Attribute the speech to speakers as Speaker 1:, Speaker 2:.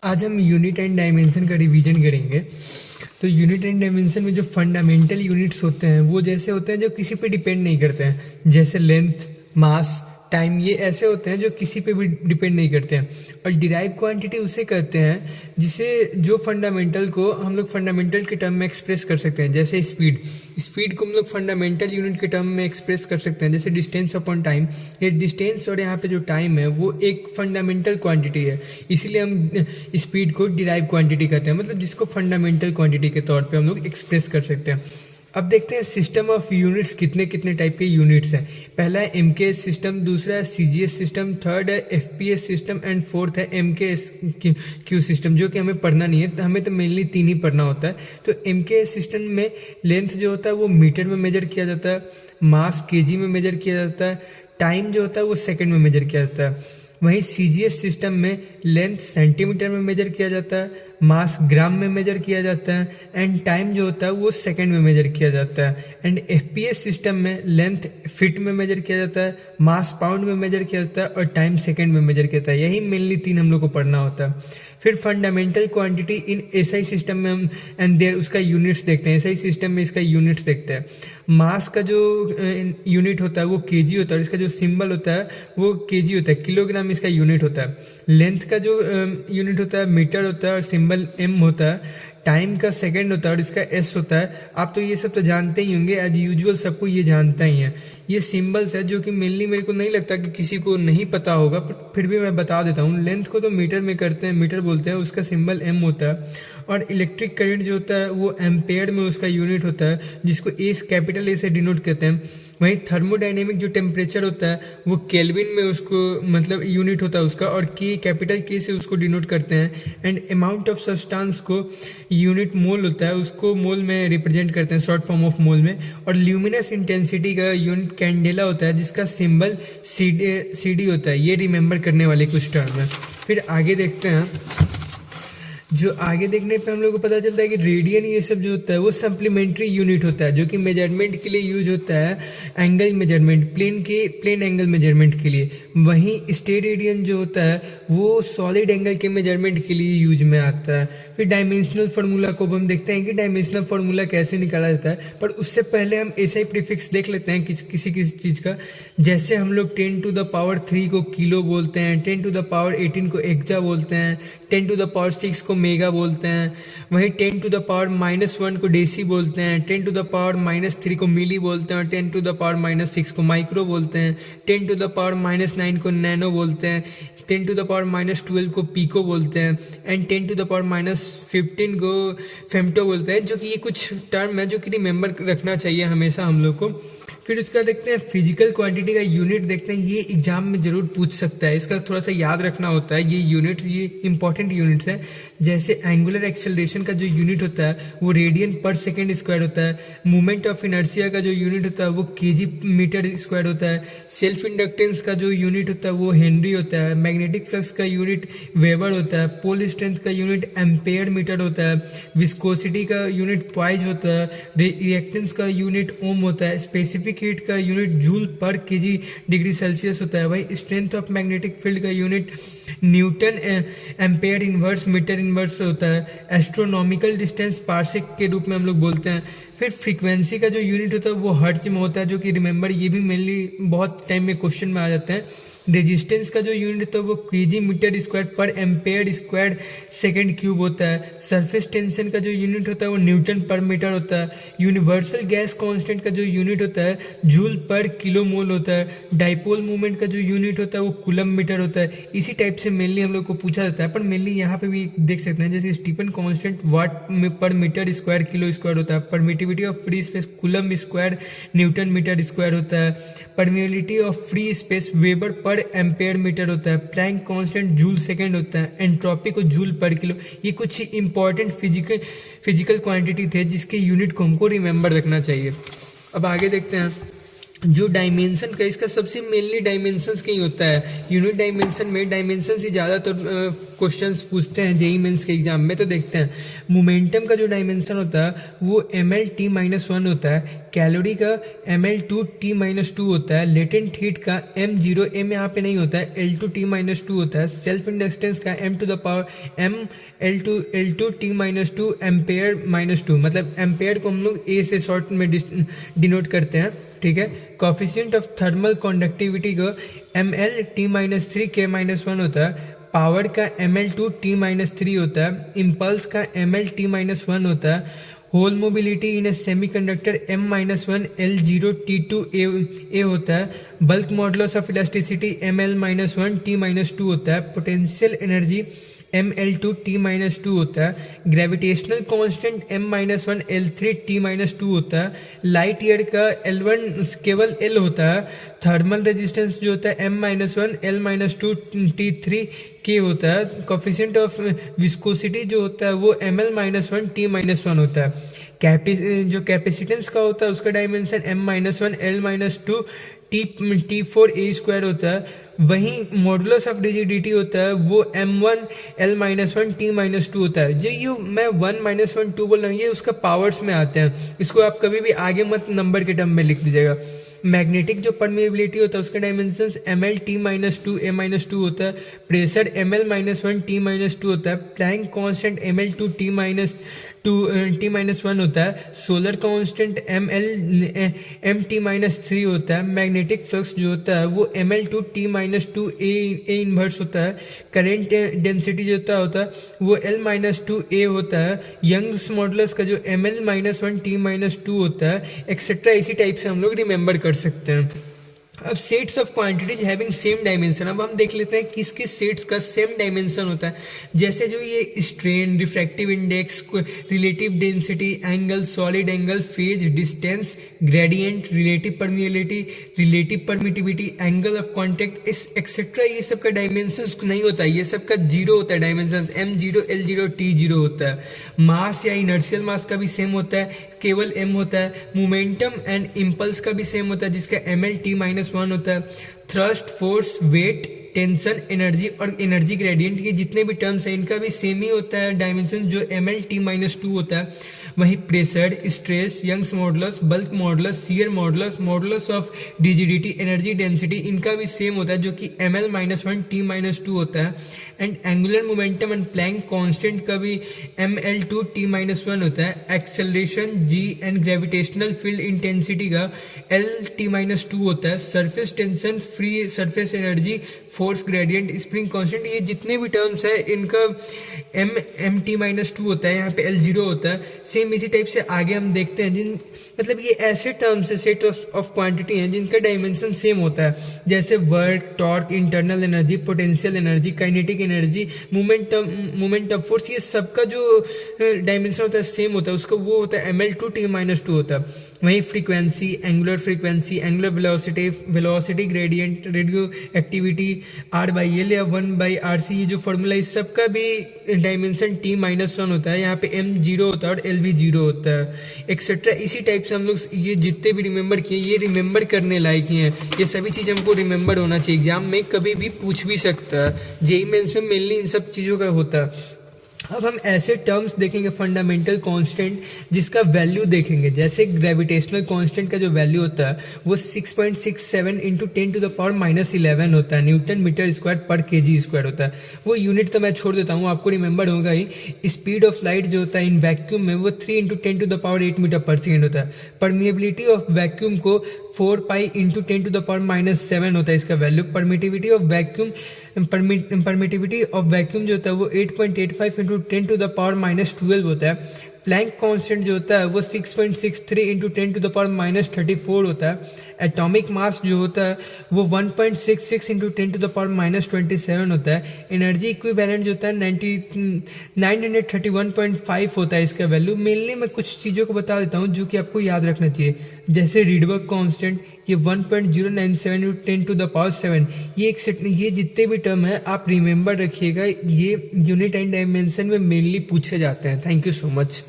Speaker 1: आज हम unit and dimension का रिवीजन करेंगे। तो यूनिट एंड डायमेंशन में जो फंडामेंटल यूनिट्स होते हैं वो जैसे होते हैं जो किसी पे डिपेंड नहीं करते हैं, जैसे लेंथ, मास, टाइम, ये ऐसे होते हैं जो किसी पे भी डिपेंड नहीं करते हैं। और डिराइव क्वांटिटी उसे कहते हैं जिसे जो फंडामेंटल को हम लोग फंडामेंटल के टर्म में एक्सप्रेस कर सकते हैं। जैसे स्पीड को हम लोग फंडामेंटल यूनिट के टर्म में एक्सप्रेस कर सकते हैं, जैसे डिस्टेंस अपॉन टाइम। ये डिस्टेंस और यहाँ पे जो टाइम है वो एक फंडामेंटल क्वांटिटी है, इसीलिए हम स्पीड को डिराइव क्वांटिटी कहते हैं, मतलब जिसको फंडामेंटल क्वांटिटी के तौर पे हम लोग एक्सप्रेस कर सकते हैं। अब देखते हैं सिस्टम ऑफ यूनिट्स कितने कितने टाइप के यूनिट्स हैं। पहला है एमकेएस सिस्टम, दूसरा है सीजीएस सिस्टम, थर्ड है एफपीएस सिस्टम एंड फोर्थ है एमकेएस क्यू सिस्टम, जो कि हमें पढ़ना नहीं है, हमें तो मेनली 3 ही पढ़ना होता है। तो एमकेएस सिस्टम में लेंथ जो होता है वो मीटर में मेजर किया जाता है, मास केजी में मेजर किया जाता है, टाइम जो होता है वो सेकेंड में मेजर किया जाता है। वहीं सीजीएस सिस्टम में लेंथ सेंटीमीटर में मेजर किया जाता है, मास ग्राम में मेजर किया जाता है एंड टाइम जो होता है वो सेकंड में मेजर किया जाता है। एंड एफपीएस सिस्टम में लेंथ फीट में मेजर किया जाता है, मास पाउंड में मेजर किया जाता है और टाइम सेकंड में मेजर किया जाता है। यही मेनली 3 हम लोग को पढ़ना होता है। फिर fundamental quantity in SI system में हम एंड देयर उसका यूनिट्स देखते हैं। एसआई सिस्टम में इसका यूनिट्स देखते हैं। मास का जो यूनिट होता है वो केजी होता है और इसका जो सिंबल होता है वो केजी होता है, किलोग्राम इसका यूनिट होता है। लेंथ का जो यूनिट होता है मीटर होता है और सिंबल एम होता है। टाइम का सेकंड होता है और इसका एस होता है। आप तो ये सब तो जानते ही होंगे, एज यूजुअल सबको ये जानता ही है। ये सिंबल्स है जो कि मेनली मेरे को नहीं लगता कि किसी को नहीं पता होगा, पर फिर भी मैं बता देता हूँ। लेंथ को तो मीटर में करते हैं, मीटर बोलते हैं, उसका सिंबल एम होता है। और इलेक्ट्रिक करंट जो होता है वो एम्पेयर में उसका यूनिट होता है, जिसको ए कैपिटल ए से डिनोट करते हैं। वहीं थर्मोडाइनेमिक जो टेम्परेचर होता है वो केल्विन में उसको मतलब यूनिट होता है उसका, और के कैपिटल के से उसको डिनोट करते हैं। एंड अमाउंट ऑफ सब्सटेंस को यूनिट मोल होता है, उसको मोल में रिप्रेजेंट करते हैं, शॉर्ट फॉर्म ऑफ मोल में। और ल्यूमिनस इंटेंसिटी का यूनिट कैंडेला होता है, जिसका सिंबल सी डी होता है। ये रिमेंबर करने वाले कुछ टर्म है। फिर आगे देखते हैं, जो आगे देखने पे हम लोग को पता चलता है कि रेडियन ये सब जो होता है वो सप्लीमेंट्री यूनिट होता है, जो कि मेजरमेंट के लिए यूज होता है, angle measurement, plane angle measurement के लिए। वहीं स्टेरेडियन जो होता है वो सॉलिड एंगल के मेजरमेंट के लिए यूज में आता है। फिर डायमेंशनल फार्मूला को हम देखते हैं कि डायमेंशनल फार्मूला कैसे निकाला जाता है, पर उससे पहले हम एसआई प्रीफिक्स देख लेते हैं किसी चीज़ का। जैसे हम लोग 10 टू द पावर 3 को किलो बोलते हैं, 10 टू द पावर 18 को एक्जा बोलते हैं, 10 टू द पावर 6 को मेगा बोलते हैं। वहीं 10 टू द पावर -1 को डेसी बोलते हैं, 10 टू द पावर -3 को मिली बोलते हैं और 10 टू द पावर -6 को माइक्रो बोलते हैं, 10 टू द पावर -9 को नैनो बोलते हैं, 10 टू द पावर -12 को पीको बोलते हैं एंड 10 टू द पावर -15 को फेम्टो बोलते हैं। जो कि ये कुछ टर्म है जो कि रिमेंबर रखना चाहिए हमेशा हम लोग को। फिर उसका देखते हैं फिजिकल क्वांटिटी का यूनिट देखते हैं। ये एग्जाम में जरूर पूछ सकता है, इसका थोड़ा सा याद रखना होता है। ये यूनिट्स ये इंपॉर्टेंट यूनिट्स हैं। जैसे एंगुलर एक्सेलरेशन का जो यूनिट होता है वो रेडियन पर सेकेंड स्क्वायर होता है। मूवमेंट ऑफ इनर्शिया का जो यूनिट होता है वो केजी मीटर स्क्वायर होता है। सेल्फ इंडक्टेंस का जो यूनिट होता है वो हेनरी होता है। मैग्नेटिक फ्लक्स का यूनिट वेबर होता है। पोल स्ट्रेंथ का यूनिट एम्पेयर मीटर होता है। विस्कोसिटी का यूनिट पॉइज होता है। रिएक्टेंस का यूनिट ओम होता है। स्पेसिफिक हीट का unit joule per KG degree Celsius होता है। वही स्ट्रेंथ ऑफ मैग्नेटिक फील्ड का unit newton ampere inverse metre inverse होता है। एस्ट्रोनॉमिकल डिस्टेंस पार्सेक के रूप में हम लोग बोलते हैं। फिर फ्रीक्वेंसी का जो यूनिट होता है वो हर्ट्ज में होता है, जो कि रिमेंबर ये भी मेनली बहुत टाइम में क्वेश्चन में आ जाते हैं। रेजिस्टेंस का जो यूनिट होता है वो KG metre square per ampere square second cube होता है। सरफेस टेंशन का जो यूनिट होता है वो न्यूटन पर मीटर होता है। यूनिवर्सल गैस कांस्टेंट का जो यूनिट होता है जूल पर किलो मोल होता है। डाइपोल मूवमेंट का जो यूनिट होता है वो कूलम मीटर होता है। इसी टाइप से मेनली हम लोग को पूछा जाता है, पर मेनली यहाँ पे भी देख सकते हैं, जैसे स्टीफन कांस्टेंट वाट पर मीटर स्क्वायर किलो स्क्वायर होता है। Permittivity of free space coulomb square newton metre square होता है। Permeability of free space weber per ampere metre होता है। प्लैंक कांस्टेंट जूल सेकंड होता है। एंट्रोपी को जूल पर किलो। ये कुछ इंपॉर्टेंट फिजिकल क्वांटिटी थे जिसके यूनिट को हमको रिमेंबर रखना चाहिए। अब आगे देखते हैं, जो डायमेंशन का इसका सबसे मेनली डायमेंशंस का ही होता है। यूनिट डायमेंशन में डायमेंशन ही ज़्यादातर क्वेश्चंस पूछते हैं जेई मेंस के एग्जाम में, तो देखते हैं। मोमेंटम का जो डायमेंशन होता है वो ml_t-1 होता है, कैलोरी का ml2t-2 होता है, लेटेंट हीट का m0 m यहाँ पे नहीं होता है, L2t-2 होता है, सेल्फ इंडक्टेंस का m⁻L2t-2 एम्पेयर-2, मतलब एम्पेयर को हम लोग ए से शॉर्ट में डिनोट करते हैं, ठीक है। कोफिशिएंट ऑफ थर्मल कंडक्टिविटी का ml_t-3 k-1 होता है, पावर का ml2t-3 होता है, इम्पल्स का ml_t-1 होता है, hole mobility in a semiconductor m-1 L0t2 a होता है, bulk modulus of elasticity ml-1 t-2 होता है, पोटेंशियल एनर्जी ml2t-2 होता है, ग्रेविटेशनल कांस्टेंट m-1 L3t-2 होता है, लाइट ईयर का L1 केवल L होता है, थर्मल रेजिस्टेंस जो होता है m-1 L-2 t3 k होता है, कोफिशिएंट ऑफ विस्कोसिटी जो होता है वो ml-1 t-1 होता है, जो कैपेसिटेंस का होता है उसका dimension m-1 L-2 t4 a² होता है, वहीं मॉडुलस ऑफ रिजिडिटी होता है वो m1 L-1 t-2 होता है। जो ये मैं 1 - 2 बोल रहा हूँ ये उसका पावर्स में आते हैं, इसको आप कभी भी आगे मत नंबर के टर्म में लिख दीजिएगा। मैग्नेटिक जो परमेबिलिटी होता है उसका डायमेंशन ml_t-2 a-2 होता है, प्रेशर ml-1 t-2 होता है, प्लैंक कांस्टेंट ml2 t-1 होता है, सोलर कांस्टेंट mt-3 होता है, मैग्नेटिक फ्लक्स जो होता है वो ml2 t-2 a इनवर्स होता है, करेंट डेंसिटी जो होता है वो L-2 a होता है, यंग्स मॉडुलस का जो ml-1 t-2 होता है, एक्सेट्रा। इसी टाइप से हम लोग रिमेंबर कर सकते हैं। अब sets of quantities having same dimension, अब हम देख लेते हैं किस किस सेट्स का सेम डायमेंशन होता है। जैसे जो ये strain, refractive index, relative density, angle, solid angle, phase, distance, gradient, relative permeability, relative permittivity, angle of contact, इस एक्सेट्रा, ये सब का डायमेंशन नहीं होता है, ये सब का जीरो होता है डायमेंशन, m0 L0 t0 होता है। मास या इनर्शियल मास का भी सेम होता है, केवल m होता है। मोमेंटम एंड इम्पल्स का भी सेम होता है जिसका ml_t-1 होता है। Thrust, force, weight, tension, energy और एनर्जी ग्रेडियंट, ये जितने भी टर्म्स हैं इनका भी सेम ही होता है डायमेंशन जो ml_t-2 होता है। वहीं pressure, stress, Young's modulus, bulk modulus, shear modulus, modulus of rigidity, energy density, इनका भी सेम होता है जो कि ml-1 t-2 होता है। And angular momentum and Planck constant का भी ml2 t-1 होता है। Acceleration g and gravitational field intensity का L-t-2 होता है। Surface tension, free surface energy, force gradient, spring constant, ये जितने भी टर्म्स है इनका mt-2 होता है, यहाँ पे L0 होता है। सेम इसी टाइप से आगे हम देखते हैं जिन मतलब ये ऐसे टर्म्स है, सेट ऑफ क्वांटिटी हैं जिनका डायमेंशन सेम होता है, जैसे work, torque, internal energy, potential energy, kinetic energy, moment of force, ये सबका जो डायमेंशन होता है सेम होता है, उसका वो होता है ml2 t-2 होता है। वहीं frequency, angular velocity gradient, radio activity, R/L या 1/RC, ये जो फॉर्मूला इस सबका भी डायमेंशन t-1 होता है, यहाँ पे m0 होता है और L भी 0 होता है, एक्सेट्रा। इसी टाइप से हम लोग ये जितने भी रिमेंबर किए ये रिमेंबर करने लायक ही हैं, ये सभी चीज़ हमको रिमेंबर होना चाहिए, एग्जाम में कभी भी पूछ भी सकता है। जेईई मेंस में मेनली इन सब चीज़ों का होता है। अब हम ऐसे टर्म्स देखेंगे फंडामेंटल कांस्टेंट जिसका वैल्यू देखेंगे, जैसे ग्रेविटेशनल कांस्टेंट का जो वैल्यू होता है वो 6.67 × 10⁻11 होता है, न्यूटन मीटर स्क्वायर पर kg स्क्वायर होता है। वो यूनिट तो मैं छोड़ देता हूँ, आपको रिमेंबर होगा ही। स्पीड ऑफ लाइट जो होता है इन वैक्यूम में वो 3 × 10⁸ मीटर/सेकेंड होता है। परमिएबिलिटी ऑफ वैक्यूम को 4π × 10⁻7 होता है इसका वैल्यू। परमिटिविटी ऑफ वैक्यूम जो होता है वो 8.85 × 10⁻12 होता है। प्लैंक कांस्टेंट जो होता है वो 6.63 × 10⁻34 होता है। एटॉमिक मास जो होता है वो 1.66 × 10⁻27 होता है। एनर्जी इक्विवेलेंट जो होता है 931.5 होता है इसका वैल्यू। मेनली मैं कुछ चीज़ों को बता देता हूँ जो कि आपको याद रखना चाहिए, जैसे रीडबर्ग कांस्टेंट ये 1.097 × 10⁻7, ये जितने भी टर्म है आप रिमेंबर रखिएगा, ये यूनिट एंड डायमेंशन में मेनली पूछे जाते हैं। Thank you so much.